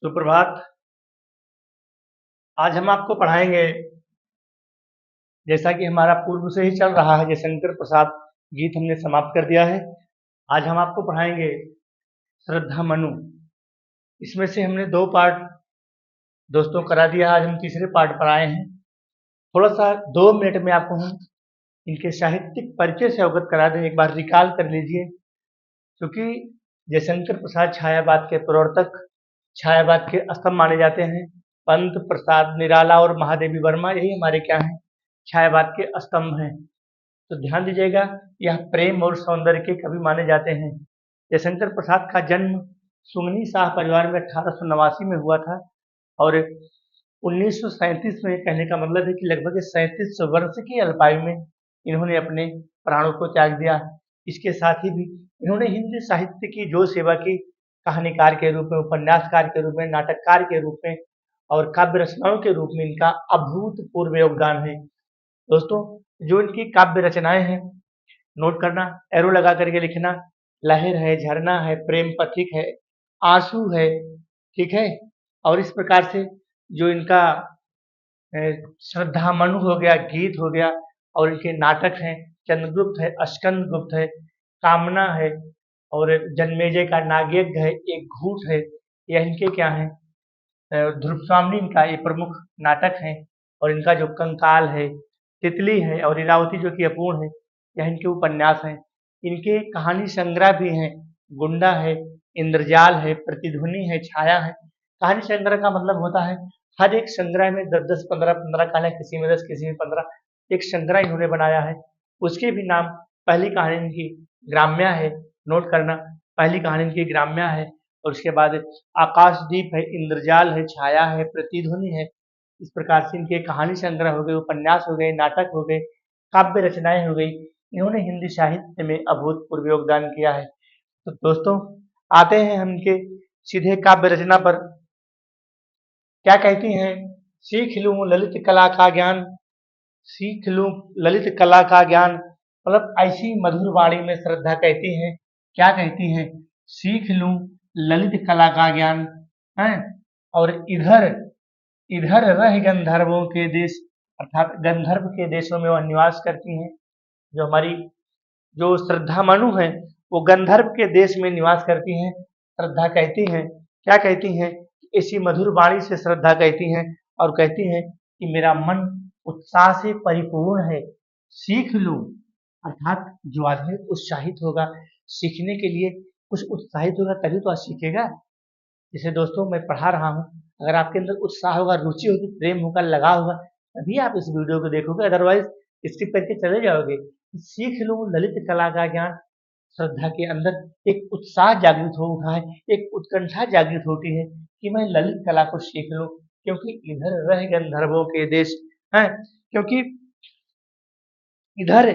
सुप्रभात। आज हम आपको पढ़ाएंगे, जैसा कि हमारा पूर्व से ही चल रहा है, जयशंकर प्रसाद गीत हमने समाप्त कर दिया है। आज हम आपको पढ़ाएंगे श्रद्धा मनु। इसमें से हमने 2 पार्ट दोस्तों करा दिया। आज हम तीसरे पार्ट पर आए हैं। थोड़ा सा 2 मिनट में आपको हम इनके साहित्यिक परिचय से अवगत करा दें। एक बार रिकॉल कर लीजिए, क्योंकि जयशंकर प्रसाद छायावाद के प्रवर्तक, छायावाद के स्तंभ माने जाते हैं। पंत प्रसाद निराला और महादेवी वर्मा, यही हमारे क्या हैं, छायावाद के स्तंभ हैं। तो ध्यान दीजिएगा, यह प्रेम और सौंदर्य के कवि माने जाते हैं। जयशंकर प्रसाद का जन्म सुमनी शाह परिवार में 1889 में हुआ था और 1937 में, कहने का मतलब है कि लगभग 37 वर्ष की अल्पायु में इन्होंने अपने प्राणों को त्याग दिया। इसके साथ ही भी इन्होंने हिंदी साहित्य की जो सेवा की, कहानीकार के रूप में, उपन्यासकार के रूप में, नाटककार के रूप में और काव्य रचनाओं के रूप में इनका अभूतपूर्व योगदान है। दोस्तों, जो इनकी काव्य रचनाएं हैं, नोट करना, एरो लगा करके लिखना। लहर है, झरना है, प्रेम पथिक है, आंसू है, ठीक है। और इस प्रकार से जो इनका श्रद्धा मनु हो गया, गीत हो गया, और इनके नाटक हैं, चंद्रगुप्त है, स्कंदगुप्त है, कामना है, और जन्मेजय का नागयज्ञ है, एक घूट है। यह इनके क्या है, ध्रुव स्वामी इनका ये प्रमुख नाटक है। और इनका जो कंकाल है, तितली है और लीलावती जो कि अपूर्ण है, यह इनके उपन्यास हैं। इनके कहानी संग्रह भी हैं, गुंडा है, इंद्रजाल है, प्रतिध्वनि है, छाया है। कहानी संग्रह का मतलब होता है हर एक संग्रह में 10-10, 15-15 कहानियां, किसी में 10, किसी में 15, एक संग्रह इन्होंने बनाया है। उसके भी नाम, पहली कहानी इनकी ग्राम्या है, नोट करना, पहली कहानी इनकी ग्राम्या है। और उसके बाद आकाशदीप है, इंद्रजाल है, छाया है, प्रतिध्वनि है। इस प्रकार से इनके कहानी संग्रह हो गए, उपन्यास हो गए, नाटक हो गए, काव्य रचनाएं हो गई। इन्होंने हिंदी साहित्य में अभूतपूर्व योगदान किया है। तो दोस्तों, आते हैं हम इनके सीधे काव्य रचना पर। क्या कहती हैं, सीख लूं ललित कला का ज्ञान, सीख लूं ललित कला का ज्ञान। मतलब ऐसी मधुर वाणी में श्रद्धा कहती है, क्या कहती है, सीख लूं ललित कला का ज्ञान है। और इधर इधर रह गंधर्वों के देश, अर्थात गंधर्व के देशों में वह निवास करती हैं। जो हमारी जो श्रद्धा मनु है, वो गंधर्व के देश में निवास करती हैं। श्रद्धा कहती हैं, क्या कहती हैं, ऐसी मधुर वाणी से श्रद्धा कहती हैं और कहती हैं कि मेरा मन उत्साह से परिपूर्ण है, सीख लूं। अर्थात जो आदमी उत्साहित होगा, सीखने के लिए कुछ उत्साहित होगा तभी तो आज सीखेगा। जैसे दोस्तों, मैं पढ़ा रहा हूँ, अगर आपके अंदर उत्साह होगा, रुचि होगी, प्रेम होगा, लगाव होगा, तभी आप इस वीडियो को देखोगे, अदरवाइज स्किप करके चले जाओगे। सीख लूं ललित कला का ज्ञान। श्रद्धा के अंदर एक उत्साह जागृत हो उठा है, एक उत्कंठा जागृत होती है कि मैं ललित कला को सीख लूं, क्योंकि इधर रह गंधर्वों के देश हैं। क्योंकि इधर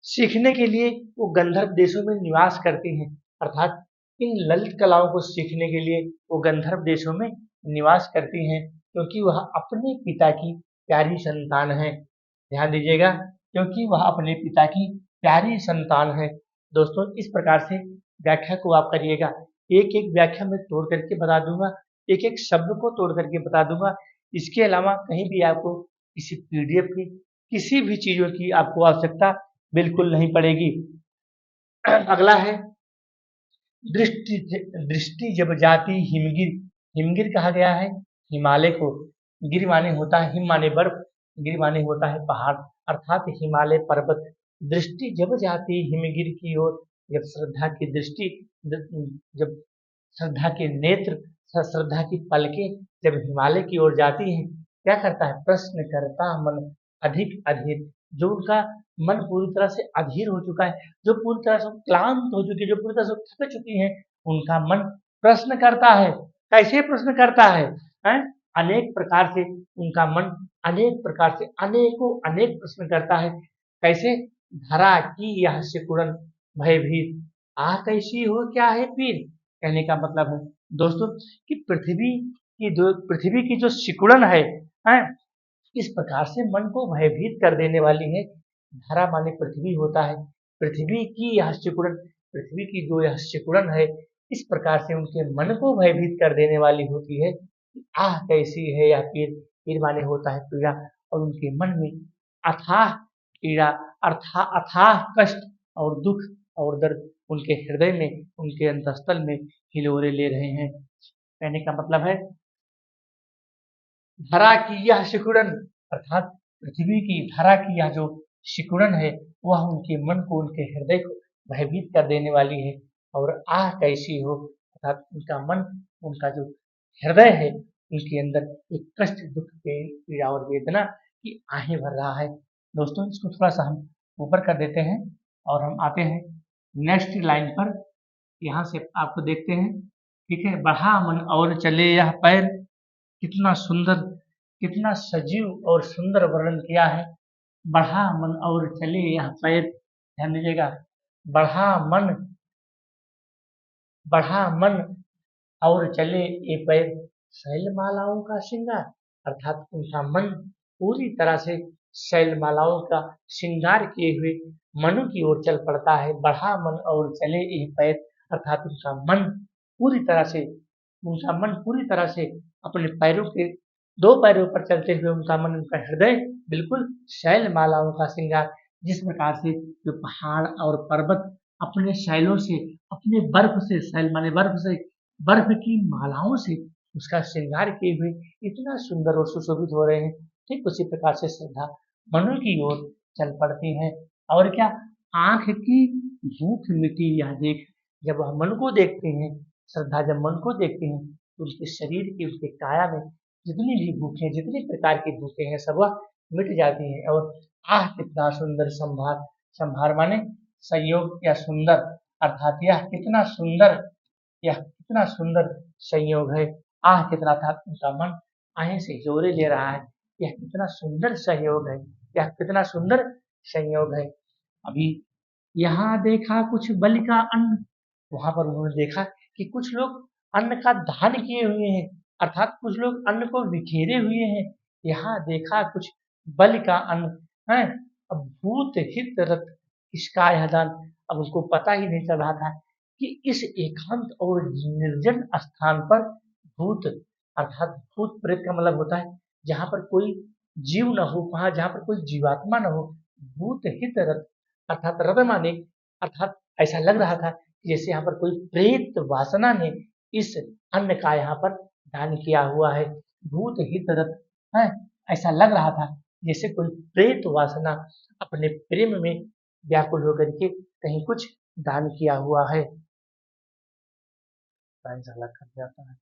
सीखने के लिए वो गंधर्व देशों में निवास करती हैं। अर्थात इन ललित कलाओं को सीखने के लिए वो गंधर्व देशों में निवास करती हैं, क्योंकि वह अपने पिता की प्यारी संतान है। ध्यान दीजिएगा, क्योंकि वह अपने पिता की प्यारी संतान है। दोस्तों, इस प्रकार से व्याख्या को आप करिएगा। एक एक व्याख्या मैं तोड़ करके बता दूंगा, एक एक शब्द को तोड़ करके बता दूंगा। इसके अलावा कहीं भी आपको किसी पीडीएफ की, किसी भी चीजों की आपको आवश्यकता बिल्कुल नहीं पड़ेगी। अगला है दृष्टि। दृष्टि जब जाती हिमगिर, हिमगिर कहा गया है हिमालय को। गिर माने होता है हिम माने बर्फ, गिर माने होता है पहाड़, अर्थात हिमालय पर्वत। दृष्टि जब जाती हिमगिर की ओर, जब श्रद्धा की दृष्टि, जब श्रद्धा के नेत्र, श्रद्धा की पलकें जब हिमालय की ओर जाती हैं, क्या करता है, प्रश्न करता मन अधिक अधीर। जो उनका मन पूरी तरह से अधीर हो चुका है, जो पूरी तरह से क्लांत हो चुकी है, जो पूरी तरह से थक चुकी हैं, उनका मन प्रश्न करता है। कैसे प्रश्न करता है, हैं? अनेक प्रकार से उनका मन अनेक प्रकार से अनेकों अनेक प्रश्न करता है। कैसे, धरा की यह सिकुड़न भयभीत, आ कैसी हो क्या है पीर। कहने का मतलब है दोस्तों कि पृथ्वी की जो सिकुड़न है, हैं? इस प्रकार से मन को भयभीत कर देने वाली है। धरा माने पृथ्वी होता है, पृथ्वी की यह सिकुड़न, पृथ्वी की जो यह सिकुड़न है, इस प्रकार से उनके मन को भयभीत कर देने वाली होती है। आह कैसी है यह पीर, पीर माने होता है पीड़ा, और उनके मन में अथाह पीड़ा, अथाह कष्ट और दुख और दर्द उनके हृदय में, उनके अंतस्थल में हिलोरे ले रहे हैं। कहने का मतलब है धरा की यह सिकुड़न, अर्थात पृथ्वी की धरा की यह जो सिकुड़न है वह उनके मन को, उनके हृदय को भयभीत कर देने वाली है। और आह कैसी हो, अर्थात उनका मन, उनका जो हृदय है उनके अंदर एक कष्ट, दुख, पीड़ा और वेदना की आहें भर रहा है। दोस्तों इसको थोड़ा सा हम ऊपर कर देते हैं और हम आते हैं नेक्स्ट लाइन पर। यहाँ से आपको देखते हैं, ठीक है। बढ़ा मन और चले यह पैर, कितना सुंदर, कितना सजीव और सुंदर वर्णन किया है। बढ़ा मन और चले यह पैर, ध्यान दीजिएगा, बढ़ा मन, बढ़ा मन और चले ये पैर, शैलमालाओं का श्रृंगार, अर्थात उनका मन पूरी तरह से शैलमालाओं का श्रृंगार किए हुए मनु की ओर चल पड़ता है। बढ़ा मन और चले ये पैर, अर्थात उनका मन पूरी तरह से, उनका मन पूरी तरह से अपने पैरों के दो पैरों पर चलते हुए उनका मन, उनका हृदय बिल्कुल शैलमालाओं का श्रृंगार, जिस प्रकार से जो पहाड़ और पर्वत अपने शैलों से, अपने बर्फ से, शैल माने बर्फ से, बर्फ की मालाओं से उसका श्रृंगार किए हुए इतना सुंदर और सुशोभित हो रहे हैं, ठीक उसी प्रकार से श्रद्धा मनु की ओर चल पड़ती है। और क्या, आंख की भूख मिटी यह देख, जब वह मन को देखते हैं, श्रद्धा जब मन को देखते हैं तो उसके शरीर की, उसके काया में जितनी भी भूखें, जितनी प्रकार की भूखें हैं सब वह मिट जाती हैं। और आह कितना सुंदर संभार, संभार माने संयोग या सुंदर, अर्थात यह कितना सुंदर, यह कितना सुंदर संयोग है। आह कितना था, उनका मन आहें से जोरे ले रहा है, यह कितना सुंदर संयोग है, यह कितना सुंदर संयोग है। अभी यहाँ देखा कुछ बलि का अन्न, वहां पर उन्होंने देखा कि कुछ लोग अन्न का दान किए हुए हैं, अर्थात कुछ लोग अन्न को बिखेरे हुए हैं। यहाँ देखा कुछ बलि का अन्न है। अब भूत हित रत किसका यह दान, अब उसको पता ही नहीं चल रहा था कि इस एकांत और निर्जन स्थान पर भूत, अर्थात भूत प्रेत का मतलब होता है जहाँ पर कोई जीव न हो, वहां जहाँ पर कोई जीवात्मा न हो। भूत हित रत, अर्थात रत माने, अर्थात ऐसा लग रहा था कि जैसे यहाँ पर कोई प्रेत वासना ने इस अन्न का यहाँ पर दान किया हुआ है। भूत हित रत है, ऐसा लग रहा था जैसे कोई प्रेत वासना अपने प्रेम में व्याकुल होकर के कहीं कुछ दान किया हुआ है। अलग कर जाता है।